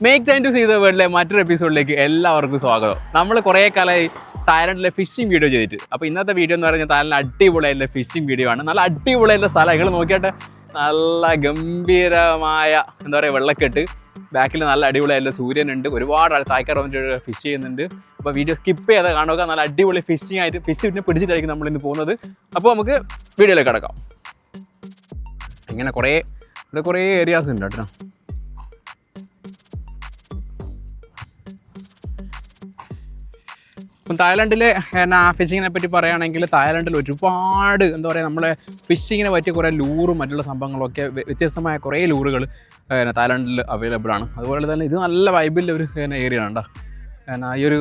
Make time to see the വേൾഡിലെ മറ്റൊരു എപ്പിസോഡിലേക്ക് എല്ലാവർക്കും സ്വാഗതം. നമ്മൾ കുറേ കാലമായി തായ്ലൻഡിലെ ഫിഷിംഗ് വീഡിയോ ചെയ്തിട്ട്. അപ്പോൾ ഇന്നത്തെ വീഡിയോ എന്ന് പറഞ്ഞാൽ തായ്ലൻഡ് അടിപൊളിയായിട്ടുള്ള ഫിഷിംഗ് വീഡിയോ ആണ്. നല്ല അടിപൊളിയായിട്ടുള്ള സ്ഥലം. നിങ്ങൾ നോക്കിയാട്ടെ, നല്ല ഗംഭീരമായ എന്താ പറയുക വെള്ളക്കെട്ട്, ബാക്കിൽ നല്ല അടിപൊളിയായിട്ടുള്ള സൂര്യനുണ്ട്, ഒരുപാട് തായ്ക്കാർ വന്നിട്ട് ഫിഷ് ചെയ്യുന്നുണ്ട്. അപ്പോൾ വീഡിയോ സ്കിപ്പ് ചെയ്താൽ കാണുക. നല്ല അടിപൊളി ഫിഷിംഗ് ആയിട്ട് ഫിഷിനെ പിടിച്ചിട്ടായിരിക്കും നമ്മളിന്ന് പോകുന്നത്. അപ്പോൾ നമുക്ക് വീഡിയോയിലേക്ക് കിടക്കാം. ഇങ്ങനെ കുറേ ഏരിയാസ് ഉണ്ട് കേട്ടോ. ഇപ്പം തായ്ലൻഡിലെ ഫിഷിങ്ങിനെ പറ്റി പറയുകയാണെങ്കിൽ തായ്ലൻഡിൽ ഒരുപാട് എന്താ പറയുക നമ്മളെ ഫിഷിങ്ങിനെ പറ്റിയ കുറേ ലൂറും മറ്റുള്ള സംഭവങ്ങളൊക്കെ വ്യത്യസ്തമായ കുറേ ലൂറുകൾ തായ്ലൻഡിൽ അവൈലബിൾ ആണ്. അതുപോലെ തന്നെ ഇത് നല്ല വൈബിലുള്ള ഒരു ഏരിയ ആണ് കേട്ടോ. ഈ ഒരു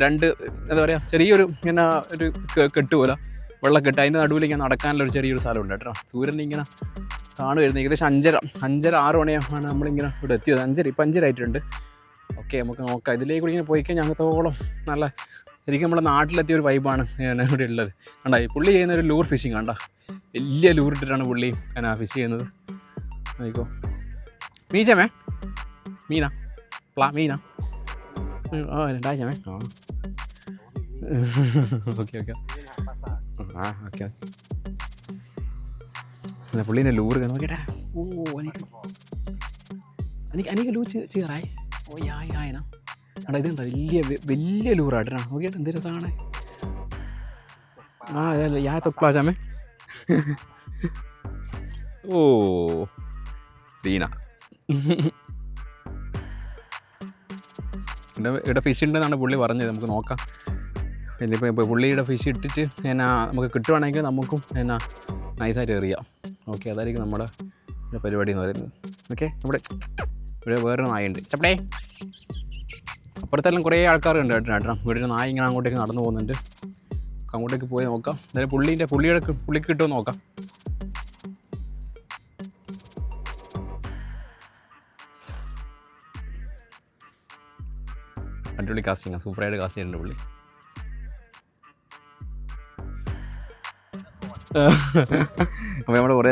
രണ്ട് എന്താ പറയുക ചെറിയൊരു ഒരു കെട്ട് പോലെ വെള്ളക്കെട്ട്, അതിൻ്റെ നടുവിൽ ഇങ്ങനെ നടക്കാനുള്ള ഒരു ചെറിയൊരു സ്ഥലമുണ്ട് കേട്ടോ. സൂര്യൻ ഇങ്ങനെ കാണുമായിരുന്നു. ഏകദേശം 5:30-6 മണിയാണ് നമ്മളിങ്ങനെ ഇവിടെ എത്തിയത്. ഇപ്പം 5 ആയിട്ടുണ്ട്. ഓക്കെ, നമുക്ക് നോക്കാം. ഇതിലേക്ക് കൂടി ഇങ്ങനെ പോയി കഴിഞ്ഞാൽ ഞങ്ങൾത്തോളം നല്ല ശരിക്കും നമ്മുടെ നാട്ടിലെത്തിയ ഒരു വൈബാണ് ഇവിടെ ഉള്ളത്. കണ്ടാ ഈ പുള്ളി ചെയ്യുന്ന ഒരു ലൂർ ഫിഷിങ് കണ്ടാ, വലിയ ലൂർ ഇട്ടിട്ടാണ് പുള്ളി ഫിഷ് ചെയ്യുന്നത്. നോക്കോ, മീച്ചമേ മീനാ മീനാ രണ്ടാഴ്ചമേ. ഓക്കെ ഓക്കെ പുള്ളീൻ്റെ ലൂർ നോക്കിട്ടെ. എനിക്ക് ലൂ ചേറായി. ഓ യായന എടാ, ഇതുണ്ടോ വലിയ ലൂറാട്ടാ. നോക്കിയിട്ട് എന്ത് രസമാണ്. അതല്ല യാ തൊക്ലാശാമേ. ഓ ദീന ഇവിടെ ഫിഷ് ഉണ്ടെന്നാണ് പുള്ളി പറഞ്ഞത്. നമുക്ക് നോക്കാം. ഇനിയിപ്പോൾ പുള്ളിയുടെ ഫിഷ് ഇട്ടിട്ട് നമുക്ക് കിട്ടുവാണെങ്കിൽ നമുക്കും നൈസായിട്ട് എറിയാം. ഓക്കെ, അതായിരിക്കും നമ്മുടെ പരിപാടി എന്ന് പറയുന്നത്. ഓക്കെ, ഇവിടെ വേറൊരു നായുണ്ട്. ചപ്പടേ അപ്പുറത്തെല്ലാം കുറേ ആൾക്കാരുണ്ട് കേട്ടോ. വീടിൻ്റെ നായ ഇങ്ങനെ അങ്ങോട്ടേക്ക് നടന്നു പോകുന്നുണ്ട്. അങ്ങോട്ടേക്ക് പോയി നോക്കാം. എന്തായാലും പുള്ളിക്ക് കിട്ടുമോ നോക്കാം. അടിപൊളി കാസ്റ്റിംഗ്, സൂപ്പറായിട്ട് കാസ്റ്റ് ചെയ്തിട്ടുണ്ട് പുള്ളി. അപ്പോൾ നമ്മുടെ കുറേ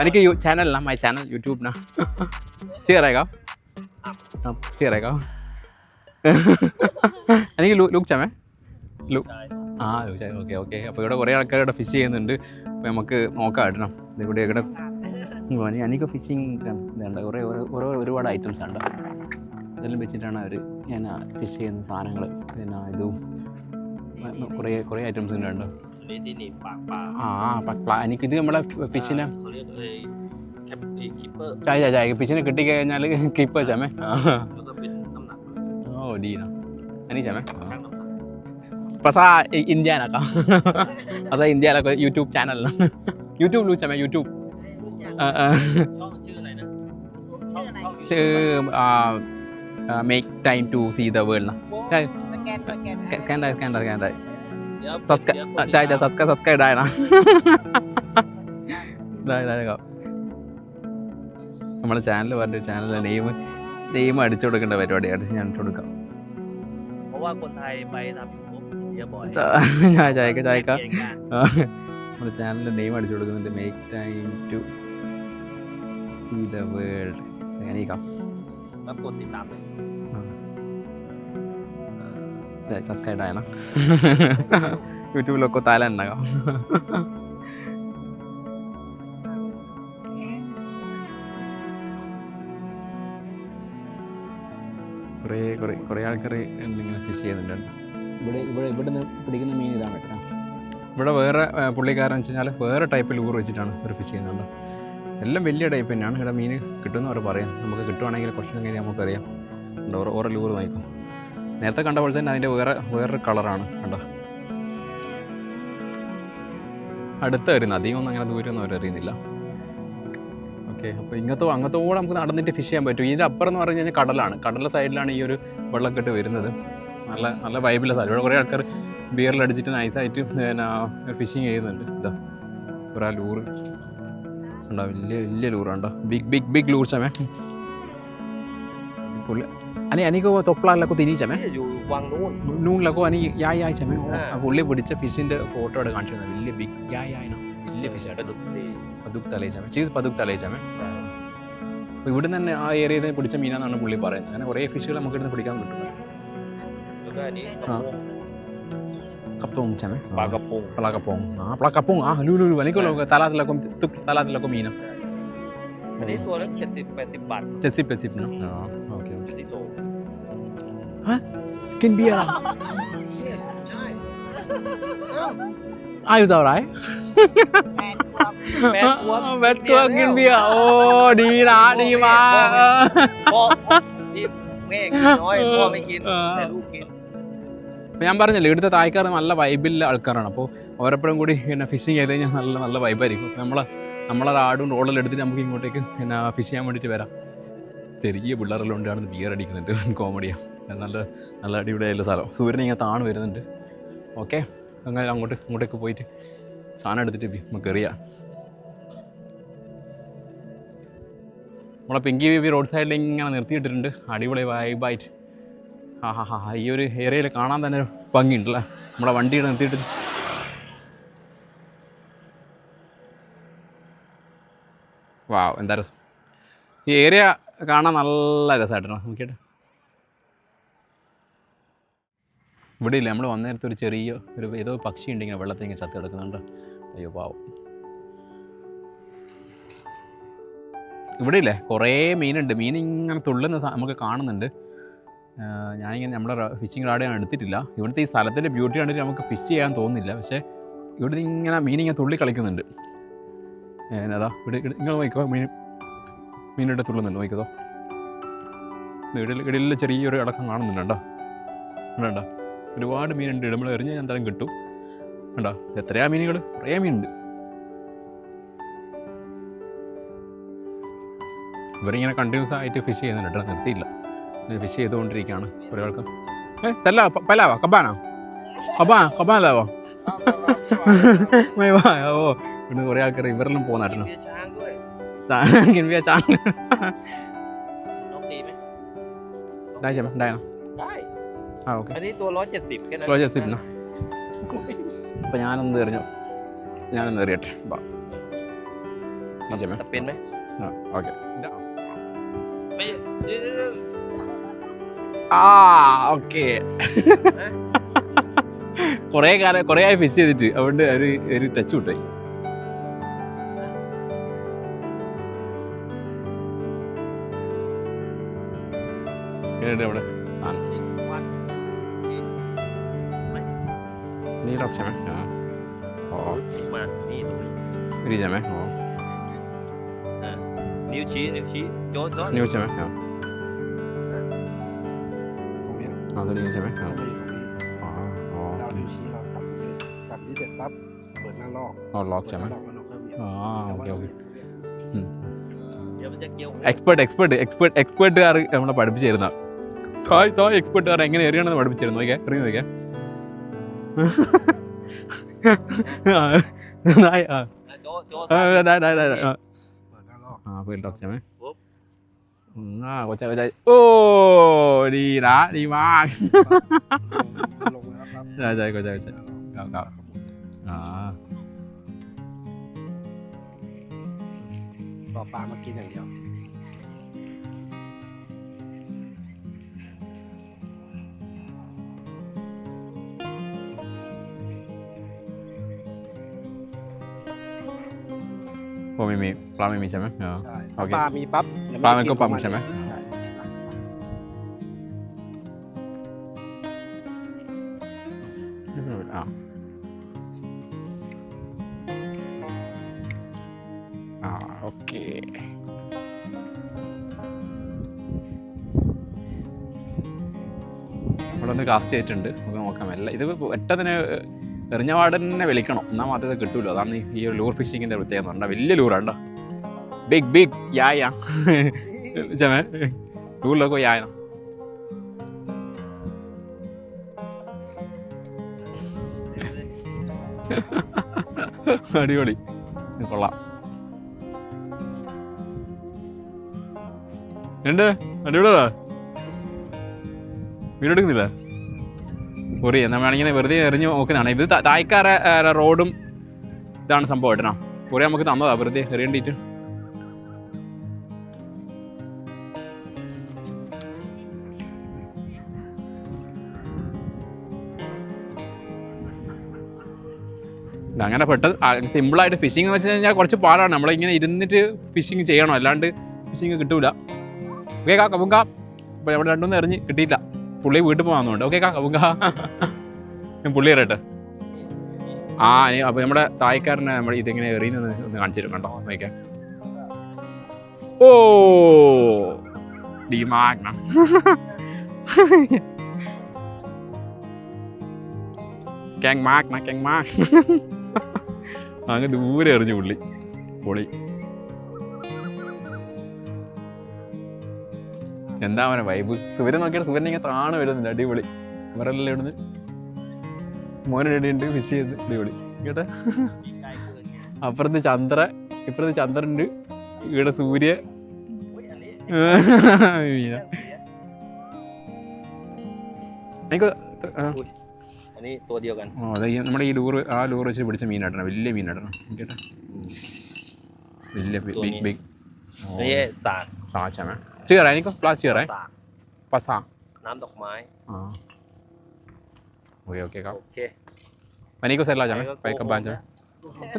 എനിക്ക് ചാനൽ മൈ ചാനൽ യൂട്യൂബിനാ ചെയ്യാറേക്കാം. എനിക്ക് ലൂക്ക് ചാമേ ലൂക്ക് ചായ. ഓക്കെ. അപ്പോൾ ഇവിടെ കുറേ ആൾക്കാർ ഫിഷ് ചെയ്യുന്നുണ്ട്. അപ്പോൾ നമുക്ക് നോക്കാം കേട്ടോ. ഇവിടെ എനിക്ക് ഫിഷിങ് ഇതുണ്ട്. ഒരുപാട് ഐറ്റംസ് ഉണ്ട്. ഇതെല്ലാം വെച്ചിട്ടാണ് അവർ ഫിഷ് ചെയ്യുന്ന സാധനങ്ങൾ. ഇതും കുറേ ഐറ്റംസ് ഉണ്ട് കേട്ടോ. എനിക്കിത് നമ്മളെ ഫിഷിനെ ഫിഷിനെ കിട്ടിക്കഴിഞ്ഞാൽ കിപ്പ് വെച്ചാമേ. ഓ ഡീന അനി ചാമേ. പസാ ഇന്ത്യാനൊക്കെ അതാ ഇന്ത്യയിലൊക്കെ യൂട്യൂബ് ചാനലിന് യൂട്യൂബ് ലൂ ചാമേ. YouTube make time to see the world. Subscribe ആയണ. നമ്മുടെ ചാനൽ പറഞ്ഞ ചാനലിലെ നെയിം അടിച്ചു കൊടുക്കേണ്ട പരിപാടിയായിട്ട് ഞാൻ ഇട്ട് കൊടുക്കാം. ചായക്ക നമ്മുടെ ചാനലിൻ്റെ നെയിം അടിച്ചു കൊടുക്കുന്നുണ്ട്. Make time to see the world. ചായക്കാം സബ്സ്ക്രൈബ് ആയണ. യൂട്യൂബിലൊക്കെ തായ്ലൻഡ് ഉണ്ടാകാം. കുറേ ആൾക്കാർ ഇങ്ങനെ ഫിഷ് ചെയ്യുന്നുണ്ട്. ഇവിടെ നിന്ന് പിടിക്കുന്ന മീൻ ഇതാണ് കേട്ടോ. ഇവിടെ വേറെ പുള്ളിക്കാരൻ വെച്ച് കഴിഞ്ഞാൽ വേറെ ടൈപ്പ് ലൂർ വെച്ചിട്ടാണ് ഇവർ ഫിഷ് ചെയ്യുന്നുണ്ട്. എല്ലാം വലിയ ടൈപ്പ് തന്നെയാണ്. ഇവിടെ മീൻ കിട്ടുമെന്ന് അവർ പറയാം. നമുക്ക് കിട്ടുവാണെങ്കിൽ കുറച്ചും കഴിഞ്ഞാൽ നമുക്കറിയാം. ഓരോ ലൂർ നോക്കും. നേരത്തെ കണ്ട പോലെ തന്നെ അതിൻ്റെ വേറൊരു കളറാണ് കണ്ടോ. അടുത്ത് വരുന്നത് അധികമൊന്നും അങ്ങനെ ദൂരമൊന്നും അവർ അറിയുന്നില്ല. ഓക്കെ, അപ്പോൾ അങ്ങനത്തോടെ നമുക്ക് നടന്നിട്ട് ഫിഷ് ചെയ്യാൻ പറ്റും. ഇതിൻ്റെ അപ്പുറം എന്ന് പറഞ്ഞു കഴിഞ്ഞാൽ കടലാണ്. കടലിൻ്റെ സൈഡിലാണ് ഈ ഒരു വെള്ളക്കെട്ട് വരുന്നത്. നല്ല വൈബിലുള്ള സ്ഥലം. ഇവിടെ കുറേ ആൾക്കാർ ബിയറിലടിച്ചിട്ട് നൈസായിട്ട് ഫിഷിങ് ചെയ്യുന്നുണ്ട്. ഇതാ കുറേ ലൂറ് ഉണ്ടോ, വലിയ ലൂറുണ്ടോ. Big lure ചമേ. പുള്ളി എനിക്ക് തൊപ്പളാലൊക്കെ തിരിച്ചമേ നൂണിലൊക്കെ എനിക്ക് യായ് ചമേ. പുള്ളി പിടിച്ച ഫിഷിൻ്റെ ഫോട്ടോ അവിടെ കാണിച്ചു തന്നെ. വലിയ ബിഗ് വലിയ ഫിഷായിട്ട് പതുക് തലയിച്ചമേ. ചീസ് പതുക് തലയിച്ചമേ. അപ്പോൾ ഇവിടെ നിന്ന് ആ ഏരിയയിൽ നിന്ന് പിടിച്ച മീനാണെന്നാണ് പുള്ളി പറയുന്നത്. അങ്ങനെ കുറേ ഫിഷുകൾ നമുക്ക് ഇവിടുന്ന് പിടിക്കാൻ കിട്ടും. Kapung macam eh? Palakapong. Palakapong. Palakapong. Lulu. Balik ko lang. Talat ko mina. Iniตัวละ70-80 บาท 70 no? Okay. ที่โต Hah? กินเบียร์ Ayo tau right? แม่กลัว แม่กลัวกินเบียร์โอ้ดีนะดีมาก พ่อนี่แม่กินน้อยพ่อไม่กินแต่ลูกกิน അപ്പോൾ ഞാൻ പറഞ്ഞില്ലേ ഇവിടുത്തെ തായ്ക്കാർ നല്ല വൈബിലുള്ള ആൾക്കാരാണ്. അപ്പോൾ അവരെപ്പോഴും കൂടി പിന്നെ ഫിഷിങ് ചെയ്ത് കഴിഞ്ഞാൽ നല്ല നല്ല വൈബായിരിക്കും. നമ്മളെ ആടും റോളെല്ലാം എടുത്തിട്ട് നമുക്ക് ഇങ്ങോട്ടേക്ക് പിന്നെ ഫിഷ് ചെയ്യാൻ വേണ്ടിയിട്ട് വരാം. ചെറിയ പിള്ളേരെല്ലാം ഉണ്ടാകുന്ന ബിയർ അടിക്കുന്നുണ്ട്, കോമഡിയാണ്. നല്ല നല്ല അടിപൊളിയായുള്ള സ്ഥലം. സൂര്യൻ ഇങ്ങനെ താണ് വരുന്നുണ്ട്. ഓക്കെ, അങ്ങനെ അങ്ങോട്ടേക്ക് പോയിട്ട് സാധനം എടുത്തിട്ട് നമുക്ക് എറിയാം. നമ്മളെ പിങ്കി ബേബി റോഡ് സൈഡിൽ ഇങ്ങനെ നിർത്തിയിട്ടിട്ടുണ്ട്, അടിപൊളി വൈബായിട്ട്. ഈ ഒരു ഏരിയയിൽ കാണാൻ തന്നെ ഒരു ഭംഗിയുണ്ടല്ലേ, നമ്മളെ വണ്ടിയുടെ നിർത്തിയിട്ട്. വാവ്, എന്താ രസം. ഈ ഏരിയ കാണാൻ നല്ല രസമായിട്ടാണ്. നോക്കിയിട്ട് ഇവിടെ ഇല്ല, നമ്മൾ വന്ന നേരത്തെ ഒരു ചെറിയ ഏതോ പക്ഷി ഉണ്ട് ഇങ്ങനെ വെള്ളത്തിൽ ഇങ്ങനെ ചത്ത് കിടക്കുന്നുണ്ട്. അയ്യോ പാവം. ഇവിടെ ഇല്ലേ കുറേ മീനുണ്ട്. മീൻ ഇങ്ങനെ തുള്ളുന്ന നമുക്ക് കാണുന്നുണ്ട്. ഞാനിങ്ങനെ നമ്മുടെ ഫിഷിംഗ് റാഡ് ഞാൻ എടുത്തിട്ടില്ല. ഇവിടുത്തെ ഈ സ്ഥലത്തിൻ്റെ ബ്യൂട്ടി കണ്ടിട്ട് നമുക്ക് ഫിഷ് ചെയ്യാൻ തോന്നുന്നില്ല. പക്ഷേ ഇവിടുത്തെ ഇങ്ങനെ മീനിങ്ങനെ തുള്ളി കളിക്കുന്നുണ്ട്. അതാ ഇവിടെ ഇങ്ങനെ നോക്കിക്കോ, മീനിവിടെ തുള്ളുന്നുണ്ട്. നോക്കിക്കോ, ഇടയിൽ ചെറിയൊരു അടക്കം കാണുന്നുണ്ട്. കണ്ടോ, ഒരുപാട് മീനുണ്ട്. നമ്മൾ എറിഞ്ഞാൽ എന്തായാലും കിട്ടും. കണ്ടോ എത്രയാ മീനുകൾ, കുറേ മീനുണ്ട്. ഇവരിങ്ങനെ കണ്ടിന്യൂസ് ആയിട്ട് ഫിഷ് ചെയ്യുന്നുണ്ട് കേട്ടോ, നിർത്തിയില്ല. ഫിഷ് ചെയ്തുകൊണ്ടിരിക്കുകയാണ് കുറേ ആൾക്കാർ. ചെല്ല പലാവാ കബാനാ കബാനല്ലാവോ ഓ ഇവിടെ കുറേ ആൾക്കാർ ഇവരെല്ലാം പോകുന്നായിരുന്നു. കിൻവിയ ചാങ്ได้ใช่ไหมได้นะได้โอเค อันนี้ตัว170แค่นั้น 170นะഅപ്പോൾ ഞാനൊന്ന് എറിഞ്ഞു, ഞാനൊന്ന് എറിയട്ടെ. ബാใช่ไหม จะเป็นไหม ഓക്കെ.ไม่ ഓക്കെ. കുറേ ആയി ഫിഷ് ചെയ്തിട്ട് അതുകൊണ്ട് ഒരു ടച്ച് കിട്ടായി. അവിടെ സാധനംนี่รอบใช่ไหมอ๋อ มานี่ตรงนี้ นี่ใช่ไหมอ๋อ นิ้วชี้โจ๊ะ นิ้วใช่ไหมอ๋อ ตรงเนี้ย ตัวนี้ใช่ไหมอ๋อ ต้องไปอยู่ตรงนี้ อ๋อ เรานิ้วชี้เราจับนี้เสร็จปั๊บเปิดหน้าลอก อ๋อล็อกใช่ไหม ลอกแล้วเราก็เหวี่ยง อ๋อโอเค เดี๋ยวมันจะเกี่ยว എക്സ്പേർട്ടുകാർ നമ്മളെ പഠിപ്പിച്ചു തരുന്ന എക്സ്പേർട്ടുകാർ എങ്ങനെ എറിയണമെന്ന് പഠിപ്പിച്ചിരുന്നു. നോക്കിയാ എറിഞ്ഞു നോക്കിയാโจ๊ะ ได้ เปิดหน้าลอก เปิดล็อกใช่ไหมหัวใจโอ้ดีนะดีมาก ลงแล้วครับ ใจครับอ๋อ ต่อปลามากินอย่างเดียว พอไม่มีปลาไม่มีใช่ไหมอ๋อ ใช่ โอเค ปลามีปั๊บเดี๋ยว ปลามันก็ จะ ปั๊ม ของ ใช่ไหม ใช่ ഓക്കെ. ഇവിടെ ഒന്ന് കാസ്റ്റ് ചെയ്തിട്ടുണ്ട്, നമുക്ക് നോക്കാം. എല്ലാം ഇത് ഒറ്റതിന് എറിഞ്ഞ പാട് തന്നെ വലിക്കണം, എന്നാൽ മാത്രമേ കിട്ടുമല്ലോ. അതാണ് ഈ ഒരു ലൂർ ഫിഷിങ്ങിൻ്റെ പ്രത്യേകത. കണ്ടോ വലിയ ലൂറാണ്ടോ, ബിഗ് യായ ചമേ ലൂറിലൊക്കെ യായ. അടിപൊളി, കൊള്ളാം. ഉണ്ട് അടിപൊളിയാ. വീഡിയോ എടുക്കുന്നില്ല പൊറി എന്നാൽ വേണമെങ്കിൽ വെറുതെ എറിഞ്ഞ് നോക്കുന്നതാണ്. ഇത് തായ്ക്കാരെ റോഡും ഇതാണ് സംഭവം കേട്ടോ. പൊറി നമുക്ക് തന്നതാ വെറുതെ എറിയേണ്ടിയിട്ട്. അങ്ങനെ പെട്ടെന്ന് സിമ്പിളായിട്ട് ഫിഷിംഗ് എന്ന് വെച്ച് കഴിഞ്ഞാൽ കുറച്ച് പാടാണ്. നമ്മളിങ്ങനെ ഇരുന്നിട്ട് ഫിഷിങ് ചെയ്യണം, അല്ലാണ്ട് ഫിഷിങ് കിട്ടൂല. ഓക്കെ കാ കവുങ്ക. ഇപ്പോൾ ഇവിടെ രണ്ടൊന്നും എറിഞ്ഞ് കിട്ടിയില്ല. പുള്ളി വീട്ടിൽ പോകാമെന്നുണ്ട്. ഓക്കെ കാ കവുങ്ക. ഞാൻ പുള്ളി എറിയട്ടെ. അപ്പോൾ നമ്മുടെ തായ്ക്കാരനെ നമ്മൾ ഇതിങ്ങനെ എറിയുന്നത് ഒന്ന് കാണിച്ചു തരും കണ്ടോ നോക്കിയാൽ. ഓ ഡിമാഗ്ന. അങ്ങ് ദൂരെ എറിഞ്ഞു പുള്ളി. പൊളി. എന്താ അവനെ വൈബ്. സൂര്യൻ നോക്കിയാൽ സൂര്യൻ ഇങ്ങനെ താണ് വരുന്നുണ്ട്. അടിപൊളി. ഇവരെല്ലാം ഇവിടുന്ന് മോനെ റെഡിയുണ്ട് ഫിഷ് ചെയ്ത്. അടിപൊളി കേട്ടെ. അപ്പുറത്ത് ഇപ്പുറത്ത് ചന്ദ്രനുണ്ട്. ഇവിടെ സൂര്യ. നമ്മുടെ ഈ ലൂറ് വെച്ച് പിടിച്ച മീനാട്ടണം. വലിയ മീനാട്ടണം കേട്ടോ. വലിയ big big. chưa này có pla chưa đấy pasa Nam độc mái. okครับ Ok. วันนี้ก็เสร็จแล้วใช่ไหมไปกลับบ้านใช่ไหม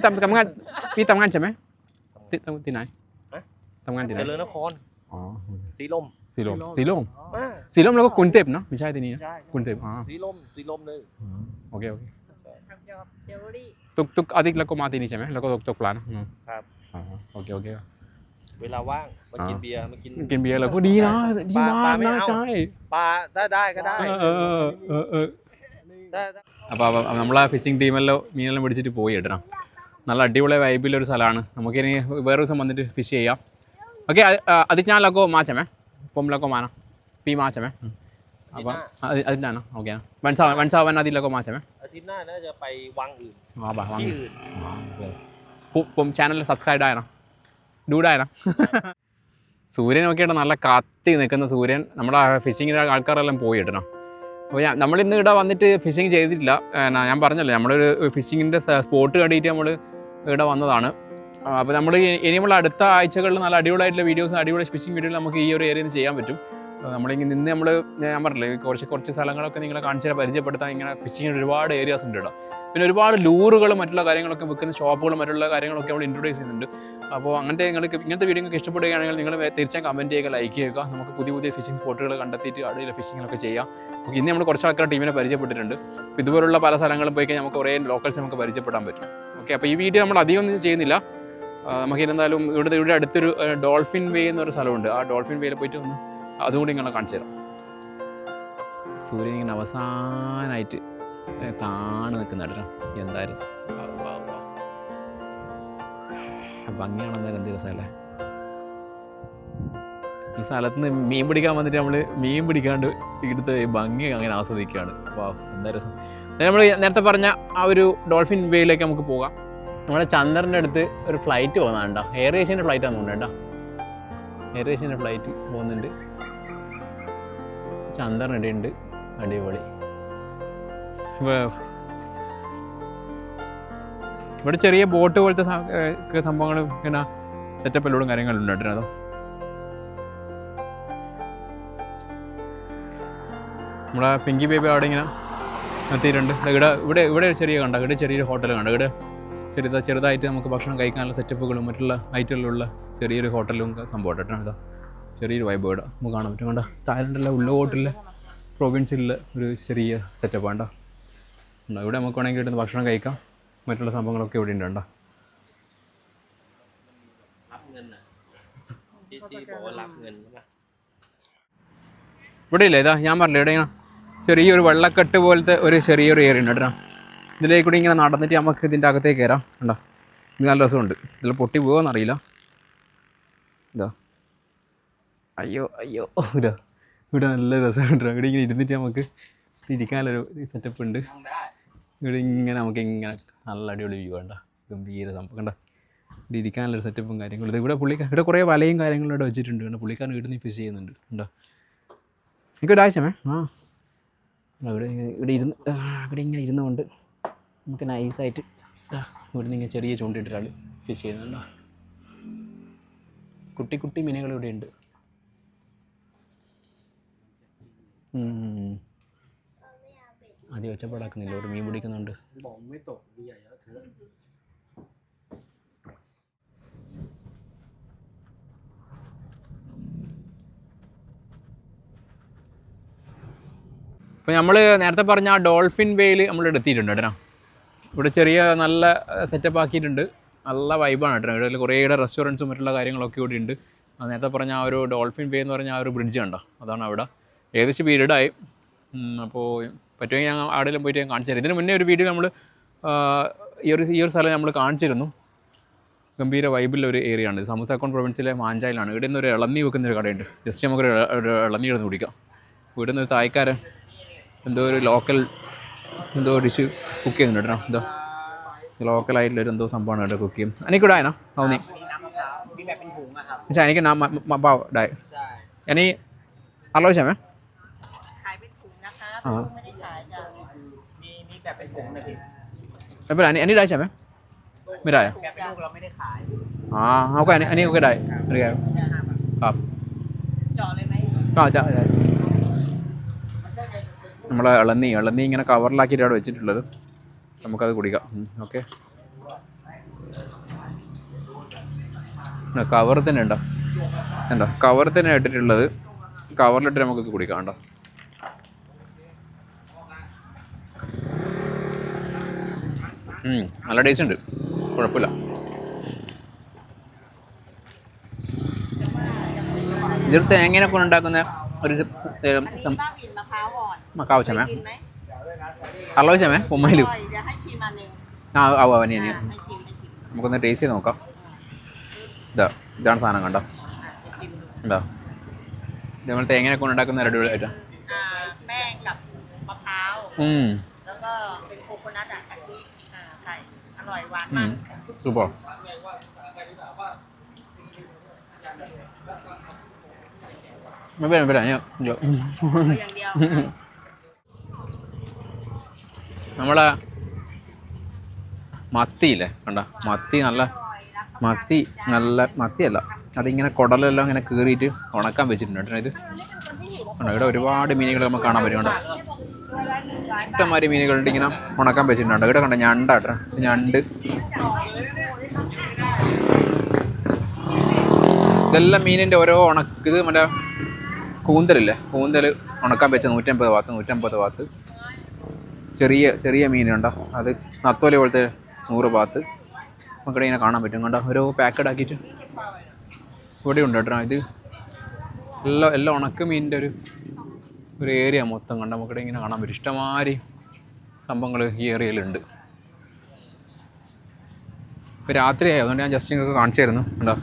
ทำงานพี่ทำงานใช่ไหมที่ไหนทำงานที่ไหน เจริญนคร อ๋อ สีลม สีลมแล้วก็กรุงเทพเนาะไม่ใช่ที่นี่กรุงเทพสีลมเลย โอเค ทำจอบเจลลี่ ทุกอาทิตย์แล้วก็มาที่นี่ใช่ไหมแล้วก็ตกปลาครับ โอเค เวลาว่างมากินเบียร์มากิน เบียร์แล้วก็ดีนะดีมากนะใช่ ปลาได้ก็ได้ได้ അപ്പോൾ നമ്മളെ ഫിഷിംഗ് ടീമെല്ലാം മീനെല്ലാം പിടിച്ചിട്ട് പോയി കേട്ടോ. നല്ല അടിപൊളി വൈബിലൊരു സ്ഥലമാണ്. നമുക്കിനി വേറെ ദിവസം വന്നിട്ട് ഫിഷ് ചെയ്യാം. ഓക്കെ അതിനാ ലഗോ മാച്ചമേ പൊം ലഗോ മാന പി മാച്ചമേ. അപ്പം അതിനാണ് ഓക്കെ വൺസാവൻ അതിൽ ലഗോ മാച്ചമേ. อาทิตย์หน้าน่าจะไปวังอื่น വാങ്ങി ที่อื่น ผมചാനൽ സബ്സ്ക്രൈബ് ആയണം ഡൂഡായണം. സൂര്യൻ നോക്കിയിട്ട് നല്ല കത്തി നിൽക്കുന്ന സൂര്യൻ. നമ്മുടെ ഫിഷിങ്ങിൻ്റെ ആൾക്കാരെല്ലാം പോയി ഇടണം. അപ്പോൾ നമ്മളിന്ന് ഇവിടെ വന്നിട്ട് ഫിഷിങ് ചെയ്തിട്ടില്ല. ഞാൻ പറഞ്ഞല്ലോ നമ്മളൊരു ഫിഷിങ്ങിൻ്റെ സ്പോട്ട് കണ്ടിട്ട് നമ്മൾ ഇവിടെ വന്നതാണ്. അപ്പോൾ നമ്മൾ ഇനിയുള്ള അടുത്ത ആഴ്ചകളിൽ നല്ല അടിപൊളിയായിട്ടുള്ള വീഡിയോസ്, അടിപൊളി ഫിഷിംഗ് വീഡിയോകൾ നമുക്ക് ഈ ഒരു ഏരിയയിൽ നിന്ന് ചെയ്യാൻ പറ്റും. നമ്മളിങ്ങനെ നിന്ന് ഞാൻ പറഞ്ഞില്ലേ കുറച്ച് സ്ഥലങ്ങളൊക്കെ നിങ്ങളെ കാണിച്ചാൽ പരിചയപ്പെടുത്താൻ. ഇങ്ങനെ ഫിഷിങ്ങിന് ഒരുപാട് ഏരിയാസ് ഉണ്ട് കേട്ടോ. പിന്നെ ഒരുപാട് ലൂറുകളും മറ്റുള്ള കാര്യങ്ങളൊക്കെ വിൽക്കുന്ന ഷോപ്പുകളും മറ്റുള്ള കാര്യങ്ങളൊക്കെ നമ്മൾ ഇൻട്രൊഡ്യൂസ് ചെയ്യുന്നുണ്ട്. അപ്പോൾ ഇങ്ങനത്തെ വീഡിയോ നിങ്ങൾക്ക് ഇഷ്ടപ്പെടുകയാണെങ്കിൽ നിങ്ങൾ തീർച്ചയായും കമൻറ്റ് ചെയ്യുക, ലൈക്ക് ചെയ്യുക. നമുക്ക് പുതിയ ഫിഷിംഗ് സ്പോട്ടുകൾ കണ്ടെത്തിയിട്ട് അടിയിൽ ഫിഷിങ്ങിലൊക്കെ ചെയ്യാം. ഇന്ന് നമ്മൾ കുറച്ച് ആൾക്കാർ ടീമിനെ പരിചയപ്പെട്ടിട്ടുണ്ട്. അപ്പോൾ ഇതുപോലുള്ള പല സ്ഥലങ്ങളും പോയി കഴിഞ്ഞാൽ നമുക്ക് കുറേ ലോക്കൽസ് നമുക്ക് പരിചയപ്പെടാൻ പറ്റും. ഓക്കെ, അപ്പോൾ ഈ വീഡിയോ നമ്മൾ അധികം ഒന്നും ചെയ്യുന്നില്ല. നമുക്കിരുന്നാലും ഇവിടെ അടുത്തൊരു ഡോൾഫിൻ വേ എന്നൊരു സ്ഥലമുണ്ട്. ആ ഡോൾഫിൻ വേയിൽ പോയിട്ട് ഒന്ന് അതുകൂടി നിങ്ങളെ കാണിച്ചു തരാം. സൂര്യൻ ഇങ്ങനെ അവസാനമായിട്ട് താണ് നിൽക്കുന്ന കേട്ടോ. എന്താ രസം, ഭംഗിയാണെന്നേരം എന്ത് രസമല്ലേ. ഈ സ്ഥലത്ത് നിന്ന് മീൻ പിടിക്കാൻ വന്നിട്ട് നമ്മൾ മീൻ പിടിക്കാണ്ട് ഇവിടുത്തെ ഭംഗി അങ്ങനെ ആസ്വദിക്കുകയാണ്. എന്താ രസം. നമ്മൾ നേരത്തെ പറഞ്ഞ ആ ഒരു ഡോൾഫിൻ വേയിലേക്ക് നമുക്ക് പോകാം. നമ്മുടെ ചന്ദ്രൻ്റെ അടുത്ത് ഒരു ഫ്ലൈറ്റ് പോകുന്നതാണ്ടോ. എയർ ഏഷ്യൻ്റെ ഫ്ലൈറ്റ് ആണെന്നുണ്ട് കേട്ടോ. എയർ ഏഷ്യൻ്റെ ഫ്ലൈറ്റ് പോകുന്നുണ്ട്. ചന്ദ്രൻ ഇടയുണ്ട്. അടിപൊളി. ഇവിടെ ചെറിയ ബോട്ട് പോലത്തെ സംഭവങ്ങളും ഇങ്ങനെ സെറ്റപ്പിലോടും കാര്യങ്ങളുണ്ട് കേട്ടോ. അതോ നമ്മുടെ പിങ്കി ബേബി അവിടെ ഇങ്ങനെ എത്തിയിട്ടുണ്ട്. ഇവിടെ ചെറിയ കണ്ട, ഇവിടെ ചെറിയൊരു ഹോട്ടൽ കണ്ട. ഇവിടെ ചെറുതായിട്ട് നമുക്ക് ഭക്ഷണം കഴിക്കാനുള്ള സെറ്റപ്പുകളും മറ്റുള്ള ഐറ്റങ്ങളിലുള്ള ചെറിയൊരു ഹോട്ടലും സംഭവം കേട്ടോ. ഇതാ ചെറിയൊരു വൈബ് ഇവിടെ നമുക്ക് കാണാൻ പറ്റും. കണ്ട തായ്ലൻഡിലെ ഉള്ളോട്ടിലെ പ്രൊവിൻസിലെ ഒരു ചെറിയ സെറ്റപ്പ് വേണ്ട. ഇവിടെ നമുക്ക് വേണമെങ്കിൽ കിട്ടുന്ന ഭക്ഷണം കഴിക്കാം. മറ്റുള്ള സംഭവങ്ങളൊക്കെ ഇവിടെ ഉണ്ട്. കണ്ടോ ഇവിടെ ഇല്ല. ഇതാ ഞാൻ പറഞ്ഞില്ല, ഇവിടെ ഇങ്ങനെ ചെറിയൊരു വെള്ളക്കെട്ട് പോലത്തെ ഒരു ചെറിയൊരു ഏരിയ ഉണ്ട് കേട്ടോ. ഇതിലേക്ക് കൂടി ഇങ്ങനെ നടന്നിട്ട് നമുക്ക് ഇതിൻ്റെ അകത്തേക്ക് കയറാം. കണ്ടോ, ഇത് നല്ല രസമുണ്ട്. ഇതിൽ പൊട്ടി പോകുമെന്നറിയില്ല. ഇതാ അയ്യോ ഇതാ ഇവിടെ നല്ല രസമുണ്ട്. ഇവിടെ ഇങ്ങനെ ഇരുന്നിട്ട് നമുക്ക് ഇരിക്കാനൊരു സെറ്റപ്പ് ഉണ്ട്. ഇവിടെ ഇങ്ങനെ നമുക്ക് ഇങ്ങനെ നല്ല അടിപൊളി വ്യൂ വേണ്ട, ഗംഭീര സംഭവം കണ്ട. ഇവിടെ ഇരിക്കാനുള്ളൊരു സെറ്റപ്പും കാര്യങ്ങളും. ഇവിടെ കുറേ വലയും കാര്യങ്ങളും ഇവിടെ വെച്ചിട്ടുണ്ട്. കണ്ടോ, പുള്ളിക്കാരൻ ഇവിടെ നിന്ന് ഫിഷ് ചെയ്യുന്നുണ്ട്. ഉണ്ടോ, എനിക്കൊരാഴ്ചമേ ഇവിടെ ഇങ്ങനെ ഇരുന്നുകൊണ്ട് നമുക്ക് നൈസായിട്ട് ഇവിടെ നിന്ന് ഇങ്ങനെ ചെറിയ ചൂണ്ടിട്ടിട്ടാണ് ഫിഷ് ചെയ്യുന്നുണ്ടോ. കുട്ടി മീനുകൾ ഇവിടെ ഉണ്ട്. ആദ്യം ഒച്ചപ്പാടാക്കുന്നില്ല, ഒരു മീൻ പിടിക്കുന്നുണ്ട്. Bóng mới tổ như vậy đó thứ. ഇപ്പോൾ നമ്മൾ നേരത്തെ പറഞ്ഞ ആ ഡോൾഫിൻ വേയിൽ നമ്മൾ എത്തിയിട്ടുണ്ട് കേട്ടോ. ഇവിടെ ചെറിയ നല്ല സെറ്റപ്പ് ആക്കിയിട്ടുണ്ട്, നല്ല വൈബാണ് കേട്ടോ. ഇവിടെ കുറേ റെസ്റ്റോറൻറ്റ്സും മറ്റുള്ള കാര്യങ്ങളൊക്കെ ഇവിടെ ഉണ്ട്. നേരത്തെ പറഞ്ഞ ആ ഒരു ഡോൾഫിൻ വേ എന്ന് പറഞ്ഞ ആ ഒരു ബ്രിഡ്ജ് കണ്ടോ, അതാണ് അവിടെ. ഏകദേശം പീരീഡായി. അപ്പോൾ പറ്റുമെങ്കിൽ ഞാൻ ആടെല്ലാം പോയിട്ട് ഞാൻ കാണിച്ചു തരാം. ഇതിന് മുന്നേ ഒരു വീഡിയോ നമ്മൾ ഈ ഒരു സ്ഥലം നമ്മൾ കാണിച്ചിരുന്നു. ഗംഭീര വൈബിലുള്ള ഒരു ഏരിയ ആണ്. സമൂസാക്കോൺ പ്രൊവിൻസിലെ മാഞ്ചായിലാണ്. ഇവിടെ നിന്ന് ഒരു ഇളന്നി വെക്കുന്നൊരു കടയുണ്ട്. ജസ്റ്റ് നമുക്കൊരു ഇളന്നി ഇടുന്ന് കുടിക്കാം. ഇവിടെ നിന്ന് ഒരു തായ്ക്കാരൻ എന്തോ ഒരു ലോക്കൽ എന്തോ ഡിഷ് കുക്ക് ചെയ്യുന്നുണ്ട് കേട്ടോ. എന്തോ ലോക്കലായിട്ടുള്ളൊരു എന്തോ സംഭവമാണ് കേട്ടോ കുക്ക് ചെയ്യും. എനിക്കിവിടെ ആയനോ തോന്നി പക്ഷേ എനിക്ക് ഡായ് ഇനി ആലോചിച്ചാൽ ขายเป็นถุงนะคะ อ่า ไม่ได้ขายจ้ะ มีแบบเป็นผงนะพี่ ไม่เป็นไรอันนี้ได้ใช่ไหมไม่ได้ แบบเป็นลูกเราไม่ได้ขาย อ๋อโอเคอันนี้โอเคได้โอเคครับ เจาะเลยไหม ആ നമ്മൾ ഇളന്നി ഇങ്ങനെ കവറിലാക്കിയിട്ട് അവിടെ വെച്ചിട്ടുള്ളത്. നമുക്കത് കുടിക്കാം. ഓക്കെ, കവർ തന്നെ ഉണ്ടോ, ഉണ്ടോ കവർ തന്നെ ഇട്ടിട്ടുള്ളത്. കവറിലിട്ട് നമുക്കത് കുടിക്കാം. ഉണ്ടോ നല്ല ടേസ്റ്റ് ഉണ്ട്, കുഴപ്പമില്ല. ഇതൊരു തേങ്ങേനെ കൊണ്ട് ഉണ്ടാക്കുന്ന ഒരു อันนี้บ้าบินมะพร้าวอ่อน മക്കാവ് เค ใช่ไหม ยกินไหม അളവ്ใช่ไหมผมไม่ อ รู้ ร่อยเดี๋ยวให้ชิมอันหนึ่ง ആนี่ ให้ชิม നമുക്കൊന്ന് ടേസ്റ്റ് ചെയ്ത് നോക്കാം. ഇതാണ് സാധനം കണ്ടോ. എന്താ ഇത് നമ്മൾ തേങ്ങേനെ കൊണ്ട് ഉണ്ടാക്കുന്ന അടിപൊളിയായിട്ടാ. แป้งกับมะพร้าว แล้วก็เป็นโคโคนัทกะทิใส่อร่อยหวานมาก സൂപ്പർ.ไม่เป็นไรเนี่ยเดี๋ยว อย่างเดียว നമ്മളെ മത്തിയില്ലേ കണ്ട, മത്തിയല്ല, അതിങ്ങനെ കുടലെല്ലാം ഇങ്ങനെ കീറിയിട്ട് ഉണക്കാൻ വെച്ചിട്ടുണ്ട് കേട്ടോ. ഇത് കണ്ടോ, ഇവിടെ ഒരുപാട് മീനുകൾ നമുക്ക് കാണാൻ പറ്റും. കണ്ടോ, ഇഷ്ടംമാതിരി മീനുകളുണ്ട് ഇങ്ങനെ ഉണക്കാൻ വെച്ചിട്ടുണ്ട്. ഇവിടെ കണ്ടോ ഞണ്ടാട്ടോ, ഞണ്ട്. ഇതെല്ലാം മീനിൻ്റെ ഓരോ ഇത് മറ്റേ കൂന്തലില്ലേ, കൂന്തൽ ഉണക്കാൻ വെച്ച 150 ബാത്ത്. ചെറിയ മീനുണ്ടോ, അത് നത്തോലി പോലത്തെ 100 ബാത്ത് നമുക്കിടെ ഇങ്ങനെ കാണാൻ പറ്റും. കണ്ടോ, ഓരോ പാക്കഡ് ആക്കിയിട്ട് ഇവിടെ ഉണ്ട് കേട്ടോ. ഇത് എല്ലാം ഉണക്ക മീനിൻ്റെ ഒരു ഏരിയ മൊത്തം കണ്ടോ നമുക്കിടെ ഇങ്ങനെ കാണാൻ പറ്റും. ഇഷ്ടമാതിരി സംഭവങ്ങൾ ഈ ഏരിയയിലുണ്ട്. ഇപ്പോൾ രാത്രിയായി, അതുകൊണ്ട് ഞാൻ ജസ്റ്റ് നിങ്ങൾക്ക് കാണിച്ചു തരുന്നു. കണ്ടോ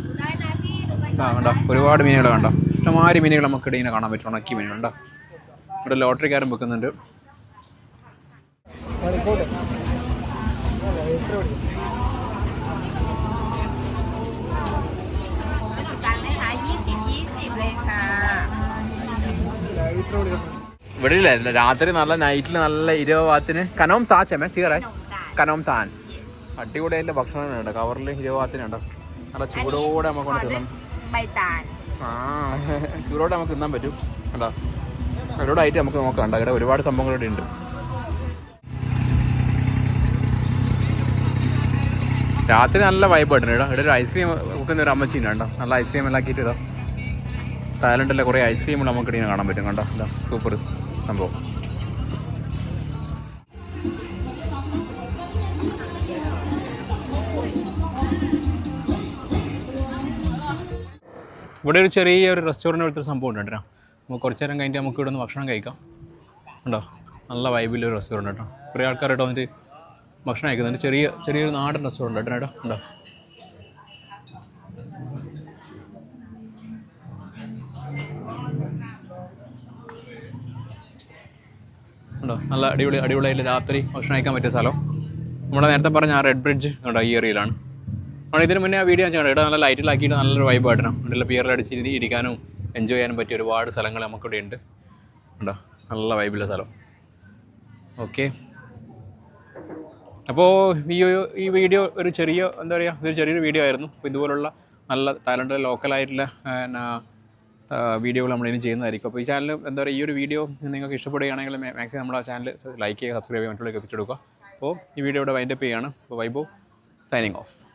കണ്ടോ ഒരുപാട് മീനുകൾ കണ്ടോ, ഇഷ്ടമാതിരി മീനുകൾ നമുക്കിടെ ഇങ്ങനെ കാണാൻ പറ്റും. ഉണക്കി മീനുണ്ടോ. ഇവിടെ ലോട്ടറിക്കാരൻ വെക്കുന്നുണ്ട്. ഇവിടെ ഇല്ല രാത്രി നല്ല നൈറ്റിൽ നല്ല 20 ബാത്തിന് കനോം താച്ചമേ ചീറ കനോം താൻ അടിപൊളിയായിട്ടുള്ള ഭക്ഷണം ഉണ്ട്. കവറിൽ 20 ബാത്തിനുണ്ടോ, നല്ല ചൂടോടെ നമുക്ക് കൊണ്ട് തിന്നാം. ใบตาล ചൂടോടെ നമുക്ക് തിന്നാൻ പറ്റും. കണ്ടോ, ഒരുപാടായിട്ട് നമുക്ക് നോക്കാം. കണ്ടോ, ഇവിടെ ഒരുപാട് സംഭവങ്ങൾ ഇവിടെ ഉണ്ട്. രാത്രി നല്ല വൈബായിട്ടുണ്ട്. ഇവിടെ ഒരു ഐസ്ക്രീം വെക്കുന്ന ഒരു അമ്മച്ചീനുണ്ട് കേട്ടോ. നല്ല ഐസ്ക്രീം എല്ലാം ആക്കിയിട്ട് ഇതാ തായ്ലൻഡിലെ കുറേ ഐസ്ക്രീമുകൾ നമുക്ക് ഇങ്ങനെ കാണാൻ പറ്റും. കണ്ടോ, ഇതാ സൂപ്പർ സംഭവം. ഇവിടെ ഒരു ചെറിയൊരു റെസ്റ്റോറൻറ്റ് പോലത്തെ സംഭവം ഉണ്ട് കേട്ടോ. നമുക്ക് കുറച്ച് നേരം കഴിഞ്ഞിട്ട് നമുക്ക് ഇവിടെ നിന്ന് ഭക്ഷണം കഴിക്കാം. ഉണ്ടോ, നല്ല വൈബിലൊരു റെസ്റ്റോറൻറ്റ് കേട്ടോ. കുറേ ആൾക്കാരായിട്ട് വന്നിട്ട് ഭക്ഷണം കഴിക്കുന്നുണ്ട്. ചെറിയൊരു നാടൻ റെസ്റ്റോറൻറ്റ് കേട്ടോ. കേട്ടോ ഉണ്ടോ, ഉണ്ടോ നല്ല അടിപൊളിയായിട്ട് രാത്രി ഭക്ഷണം കഴിക്കാൻ പറ്റിയ സ്ഥലം. നമ്മുടെ നേരത്തെ പറഞ്ഞ ആ റെഡ് ബ്രിഡ്ജ് ഉണ്ടോ ഈ ഏരിയയിലാണ്. നമ്മൾ ഇതിന് മുന്നേ ആ വീഡിയോ ഞാൻ ചെയ്യണം. ഇവിടെ നല്ല ലൈറ്റിലാക്കിയിട്ട് നല്ലൊരു വൈബായിട്ടാണ്. ഇവിടെ പിയറിലടിച്ച് ഇരിക്കാനും എൻജോയ് ചെയ്യാനും പറ്റിയ ഒരുപാട് സ്ഥലങ്ങൾ നമുക്കിവിടെ ഉണ്ട്. ഉണ്ടോ, നല്ല വൈബുള്ള സ്ഥലം. ഓക്കെ, അപ്പോൾ ഈ വീഡിയോ ഒരു ചെറിയൊരു വീഡിയോ ആയിരുന്നു. അപ്പോൾ ഇതുപോലുള്ള നല്ല തായ്ലൻഡിലെ ലോക്കലായിട്ടുള്ള വീഡിയോകൾ നമ്മളിനി ചെയ്യുന്നതായിരിക്കും. അപ്പോൾ ഈ ചാനൽ എന്താ പറയുക, ഈ ഒരു വീഡിയോ നിങ്ങൾക്ക് ഇഷ്ടപ്പെടുകയാണെങ്കിൽ മാക്സിമം നമ്മുടെ ആ ചാനൽ ലൈക്ക് ചെയ്യുക, സബ്സ്ക്രൈബ് ചെയ്യുക, മറ്റുള്ളവർക്ക് എത്തിച്ചെടുക്കുക. അപ്പോൾ ഈ വീഡിയോ ഇവിടെ വൈൻഡപ്പ് ചെയ്യുകയാണ്. അപ്പോൾ വൈബോ സൈനിങ് ഓഫ്.